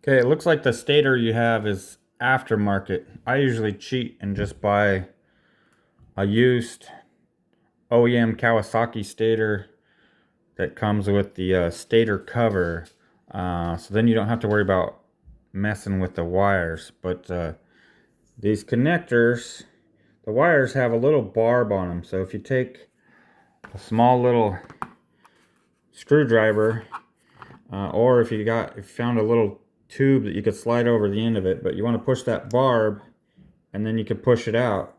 Okay, it looks like the stator you have is aftermarket. I usually cheat and just buy a used OEM Kawasaki stator that comes with the stator cover. So then you don't have to worry about messing with the wires. But these connectors, the wires have a little barb on them. So if you take a small little screwdriver, or if you found a little tube that you could slide over the end of it, but you want to push that barb and then you can push it out.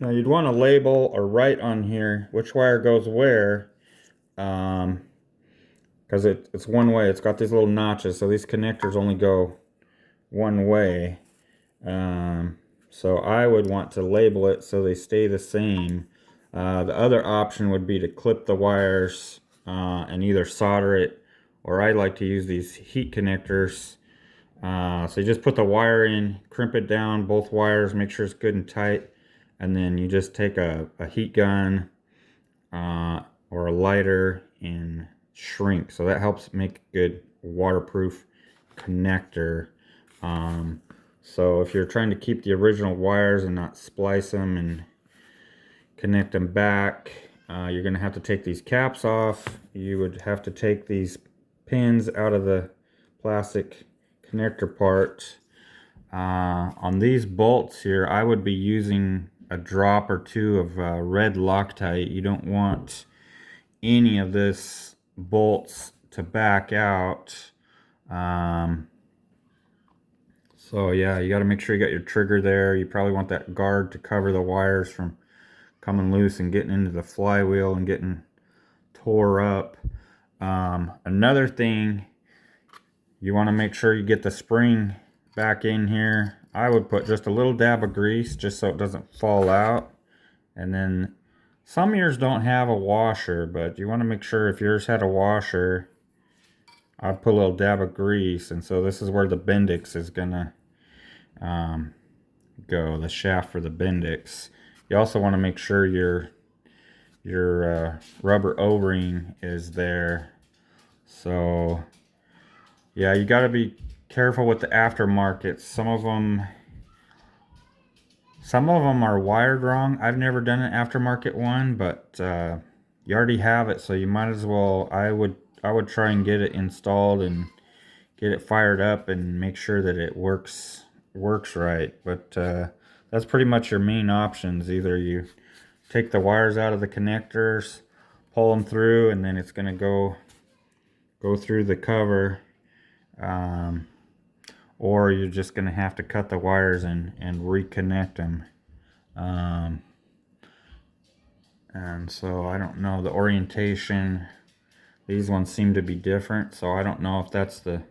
Now you'd want to label or write on here which wire goes where, because it's one way. It's got these little notches, so these connectors only go one way. So I would want to label it so they stay the same. The other option would be to clip the wires and either solder it, or I like to use these heat connectors. So you just put the wire in, crimp it down, both wires, make sure it's good and tight, and then you just take a heat gun or a lighter and shrink. So that helps make a good waterproof connector. So if you're trying to keep the original wires and not splice them and connect them back, you're going to have to take these caps off. You would have to take these pins out of the plastic connector part. On these bolts here, I would be using a drop or two of red Loctite. You don't want any of this bolts to back out. So yeah, you got to make sure you got your trigger there. You probably want that guard to cover the wires from coming loose and getting into the flywheel and getting tore up. Another thing, you want to make sure you get the spring back in here. I would put just a little dab of grease just so it doesn't fall out. And then some of yours don't have a washer, but you want to make sure if yours had a washer, I'd put a little dab of grease. And so this is where the Bendix is gonna go, the shaft for the Bendix. You also want to make sure your rubber O-ring is there. So yeah, you got to be careful with the aftermarket. Some of them are wired wrong. I've never done an aftermarket one, but you already have it, so you might as well. I would try and get it installed and get it fired up and make sure that it works right. But that's pretty much your main options. Either you take the wires out of the connectors, pull them through, and then it's going to go through the cover, or you're just going to have to cut the wires and reconnect them. And so I don't know the orientation. These ones seem to be different, so I don't know if that's the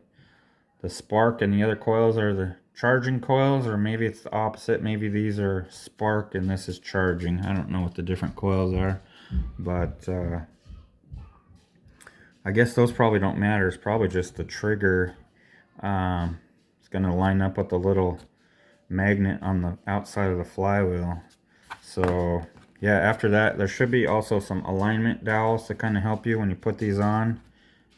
spark and the other coils are the charging coils, or maybe it's the opposite. Maybe these are spark and this is charging. I don't know what the different coils are, but I guess those probably don't matter. It's probably just the trigger. It's going to line up with the little magnet on the outside of the flywheel. So yeah, after that there should be also some alignment dowels to kind of help you when you put these on.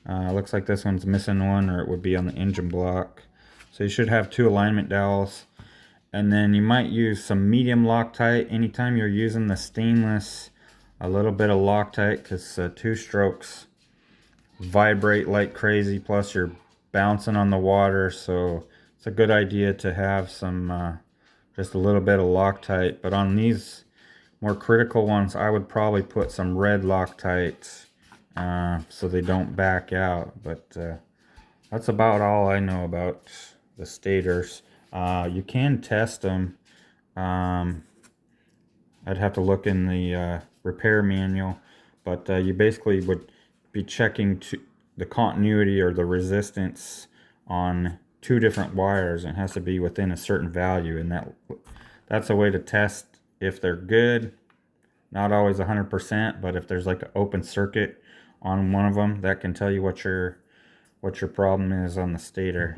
Looks like this one's missing one, or it would be on the engine block. So you should have 2 alignment dowels. And then you might use some medium Loctite. Anytime you're using the stainless, a little bit of Loctite, because 2 strokes vibrate like crazy, plus you're bouncing on the water. So it's a good idea to have some, just a little bit of Loctite. But on these more critical ones, I would probably put some red Loctite so they don't back out. But that's about all I know about the stators. You can test them. I'd have to look in the repair manual, but you basically would be checking the continuity or the resistance on 2 different wires, and it has to be within a certain value, and that's a way to test if they're good. Not always 100%, but if there's like an open circuit on one of them, that can tell you what your problem is on the stator.